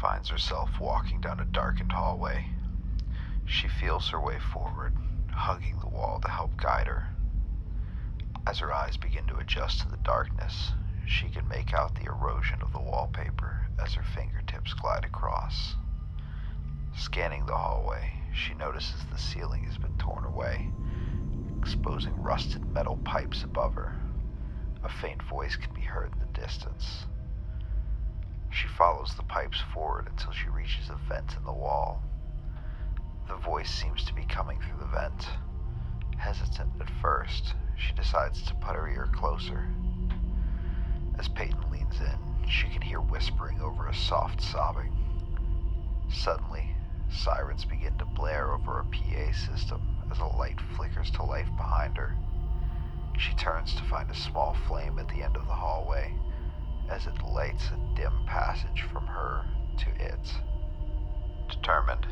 finds herself walking down a darkened hallway. She feels her way forward, hugging the wall to help guide her. As her eyes begin to adjust to the darkness, she can make out the erosion of the wallpaper as her fingertips glide across. Scanning the hallway, she notices the ceiling has been torn away, exposing rusted metal pipes above her. A faint voice can be heard in the distance. She follows the pipes forward until she reaches a vent in the wall. The voice seems to be coming through the vent. Hesitant at first, she decides to put her ear closer. As Peyton leans in, she can hear whispering over a soft sobbing. Suddenly, sirens begin to blare over a PA system as a light flickers to life behind her. She turns to find a small flame at the end of the hallway as it lights a dim passage from her to it. Determined,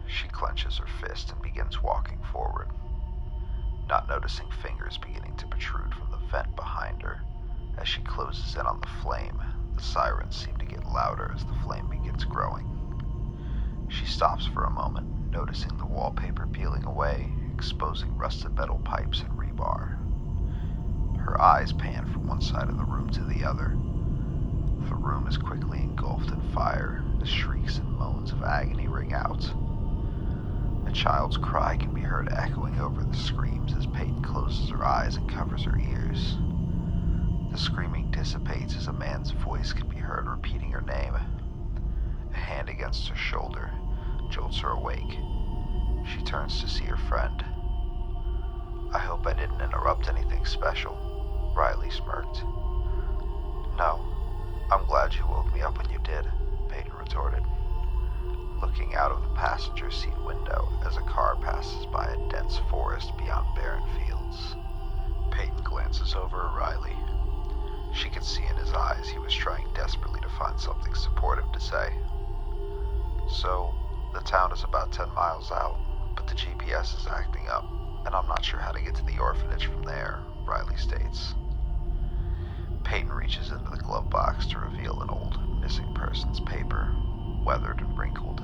she clenches her fist and begins walking forward. Not noticing fingers beginning to protrude from the vent behind her, as she closes in on the flame, the sirens seem to get louder as the flame begins growing. She stops for a moment, noticing the wallpaper peeling away, exposing rusted metal pipes and rebar. Her eyes pan from one side of the room to the other. The room is quickly engulfed in fire as shrieks and moans of agony ring out. A child's cry can be heard echoing over the screams as Peyton closes her eyes and covers her ears. The screaming dissipates as a man's voice can be heard repeating her name. A hand against her shoulder jolts her awake. She turns to see her friend. "I hope I didn't interrupt anything special," Riley smirked. "No, I'm glad you woke me up when you did," Peyton retorted, looking out of the passenger seat window as a car passes by a dense forest beyond barren fields. Peyton glances over at Riley. She could see in his eyes he was trying desperately to find something supportive to say. "So, the town is about 10 miles out, but the GPS is acting up, and I'm not sure how to get to the orphanage from there," Riley states. Peyton reaches into the glove box to reveal an old missing persons paper, weathered and wrinkled.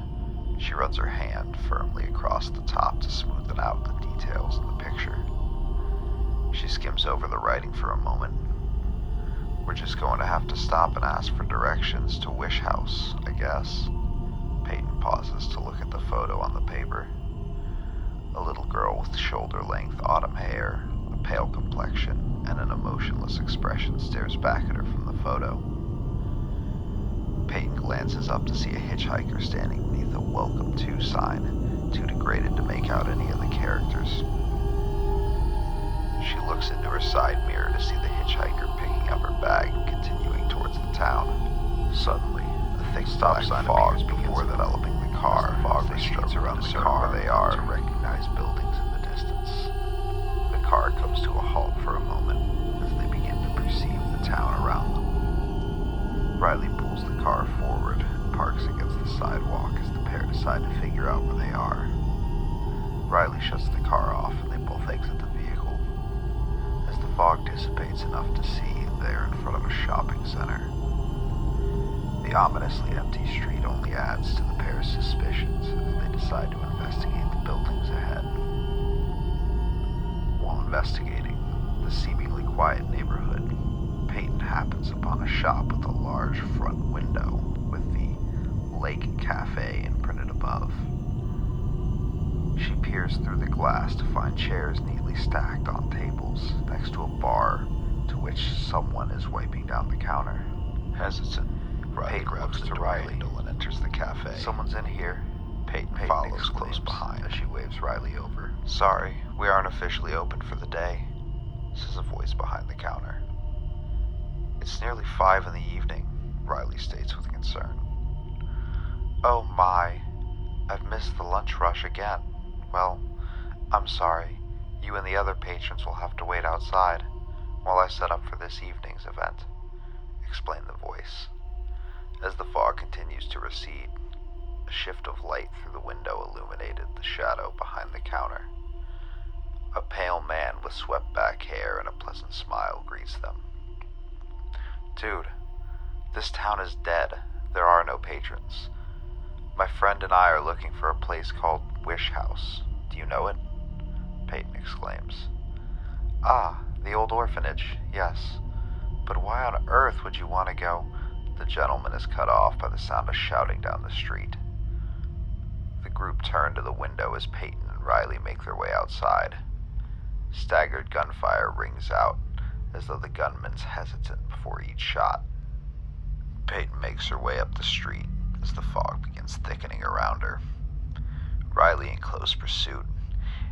She runs her hand firmly across the top to smoothen out the details in the picture. She skims over the writing for a moment. "We're just going to have to stop and ask for directions to Wish House, I guess." Peyton pauses to look at the photo on the paper. A little girl with shoulder-length autumn hair, a pale complexion, and an emotionless expression stares back at her from the photo. Peyton glances up to see a hitchhiker standing beneath a Welcome To sign, too degraded to make out any of the characters. She looks into her side mirror to see the hitchhiker picking up her bag and continuing towards the town. Suddenly, a thick black fog before developing the car. The fog restricts around the car where they are to recognize buildings in the distance. The car comes to a halt for a moment as they begin to perceive the town around them. Riley pulls the car forward and parks against the sidewalk as the pair decide to figure out where they are. Riley shuts the car off and they both exit the vehicle. As the fog dissipates enough to see, they are in front of a shopping center. The ominously empty street only adds to the pair's suspicions as they decide to investigate the buildings ahead. While investigating the seemingly quiet neighborhood, Peyton happens upon a shop with a large front window with the Lake Cafe imprinted above. She peers through the glass to find chairs neatly stacked on tables next to a bar to which someone is wiping down the counter. Hesitant, Peyton looks to Riley and enters the cafe. "Someone's in here." Peyton follows close behind as she waves Riley over. "Sorry, we aren't officially open for the day," says a voice behind the counter. "It's nearly 5 in the evening," Riley states with concern. "Oh my, I've missed the lunch rush again. Well, I'm sorry. You and the other patrons will have to wait outside while I set up for this evening's event," explained the voice. As the fog continues to recede, a shift of light through the window illuminated the shadow behind the counter. A pale man with swept-back hair and a pleasant smile greets them. "Dude, this town is dead. There are no patrons. My friend and I are looking for a place called Wish House. Do you know it? Peyton exclaims. Ah, the old orphanage, yes. But why on earth would you want to go? The gentleman is cut off by the sound of shouting down the street. The group turn to the window as Peyton and Riley make their way outside. Staggered gunfire rings out, as though the gunman's hesitant before each shot. Peyton makes her way up the street as the fog begins thickening around her. Riley in close pursuit.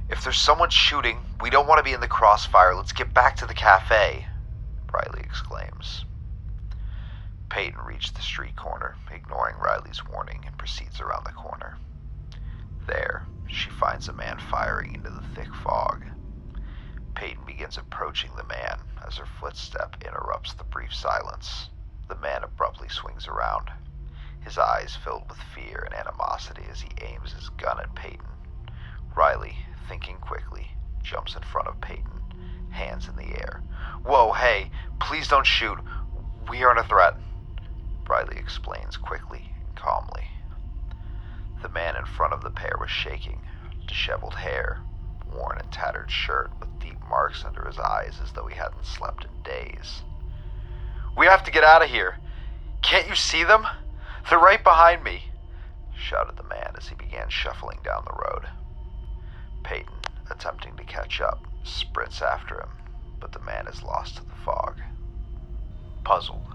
If there's someone shooting, we don't want to be in the crossfire. Let's get back to the cafe, Riley exclaims. Peyton reaches the street corner, ignoring Riley's warning, and proceeds around the corner. There, she finds a man firing into the thick fog. Peyton begins approaching the man as her footstep interrupts the brief silence. The man abruptly swings around, his eyes filled with fear and animosity as he aims his gun at Peyton. Riley, thinking quickly, jumps in front of Peyton, hands in the air. Whoa, hey, please don't shoot. We aren't a threat, Riley explains quickly and calmly. The man in front of the pair was shaking, disheveled hair, worn and tattered shirt with deep marks under his eyes as though he hadn't slept in days. We have to get out of here. Can't you see them? They're right behind me, shouted the man as he began shuffling down the road. Peyton, attempting to catch up, sprints after him, but the man is lost to the fog. Puzzled,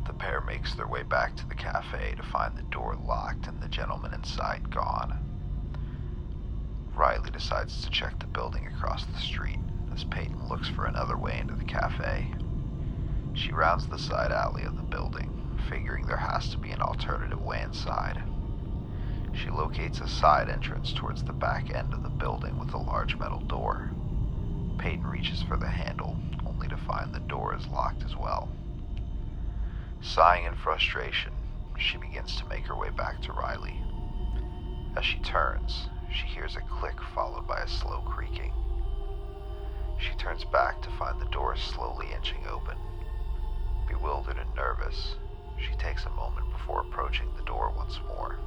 the pair makes their way back to the cafe to find the door locked and the gentleman inside gone. Riley decides to check the building across the street as Peyton looks for another way into the cafe. She rounds the side alley of the building, figuring there has to be an alternative way inside. She locates a side entrance towards the back end of the building with a large metal door. Peyton reaches for the handle, only to find the door is locked as well. Sighing in frustration, she begins to make her way back to Riley. As she turns, she hears a click followed by a slow creaking. She turns back to find the door slowly inching open. Bewildered and nervous, she takes a moment before approaching the door once more.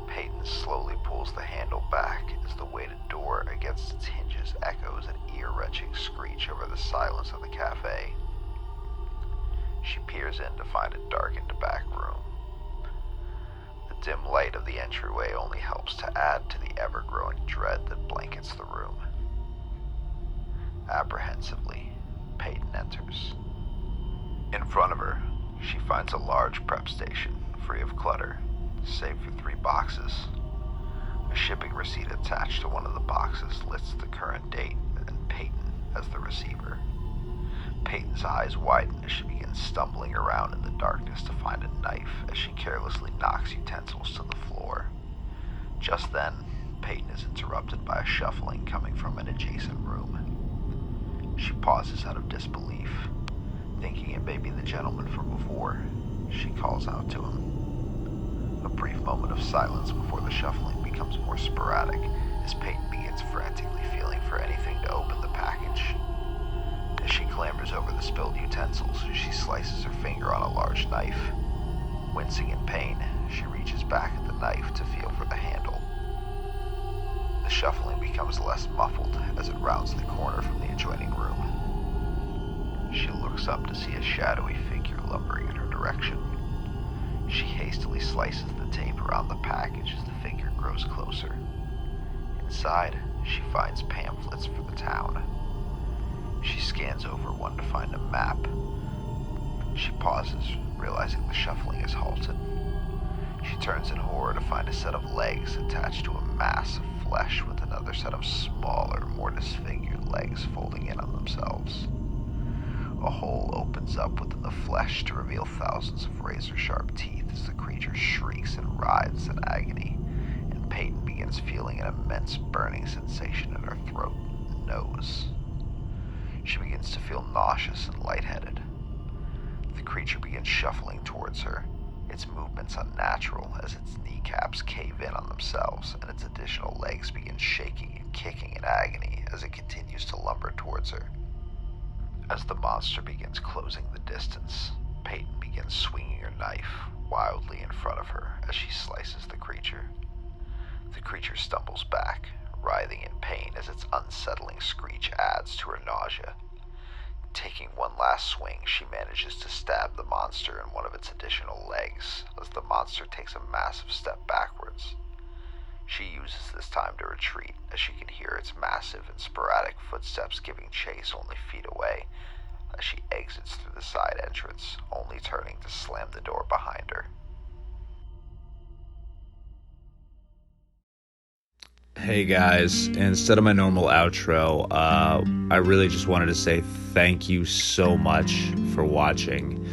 Peyton slowly pulls the handle back as the weighted door against its hinges echoes an ear-wrenching screech over the silence of the cafe. She peers in to find a darkened back room. The dim light of the entryway only helps to add to the ever-growing dread that blankets the room. Apprehensively, Peyton enters. In front of her, she finds a large prep station, free of clutter, save for 3 boxes. A shipping receipt attached to one of the boxes lists the current date and Peyton as the receiver. Peyton's eyes widen as she begins stumbling around in the darkness to find a knife as she carelessly knocks utensils to the floor. Just then, Peyton is interrupted by a shuffling coming from an adjacent room. She pauses out of disbelief, thinking it may be the gentleman from before. She calls out to him. A brief moment of silence before the shuffling becomes more sporadic as Peyton begins frantically feeling for anything to open the package. As she clambers over the spilled utensils, she slices her finger on a large knife. Wincing in pain, she reaches back at the knife to feel for the handle. The shuffling becomes less muffled as it rounds the corner from the adjoining room. She looks up to see a shadowy figure lumbering in her direction. She hastily slices the tape around the package as the figure grows closer. Inside, she finds pamphlets for the town. She scans over one to find a map. She pauses, realizing the shuffling is halted. She turns in horror to find a set of legs attached to a mass of flesh with another set of smaller, more disfigured legs folding in on themselves. A hole opens up within the flesh to reveal thousands of razor-sharp teeth as the creature shrieks and writhes in agony, and Peyton begins feeling an immense burning sensation in her throat and nose. She begins to feel nauseous and lightheaded. The creature begins shuffling towards her, its movements unnatural as its kneecaps cave in on themselves and its additional legs begin shaking and kicking in agony as it continues to lumber towards her. As the monster begins closing the distance, Peyton begins swinging her knife wildly in front of her as she slices the creature. The creature stumbles back, writhing in pain as its unsettling screech adds to her nausea. Taking one last swing, she manages to stab the monster in one of its additional legs as the monster takes a massive step backwards. She uses this time to retreat as she can hear its massive and sporadic footsteps giving chase only feet away as she exits through the side entrance, only turning to slam the door behind her. Hey guys, instead of my normal outro, I really just wanted to say thank you so much for watching.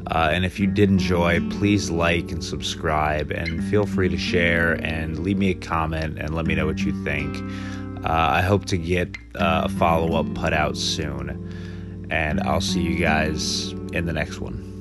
And if you did enjoy, please like and subscribe, and feel free to share and leave me a comment and let me know what you think. I hope to get a follow-up put out soon, and I'll see you guys in the next one.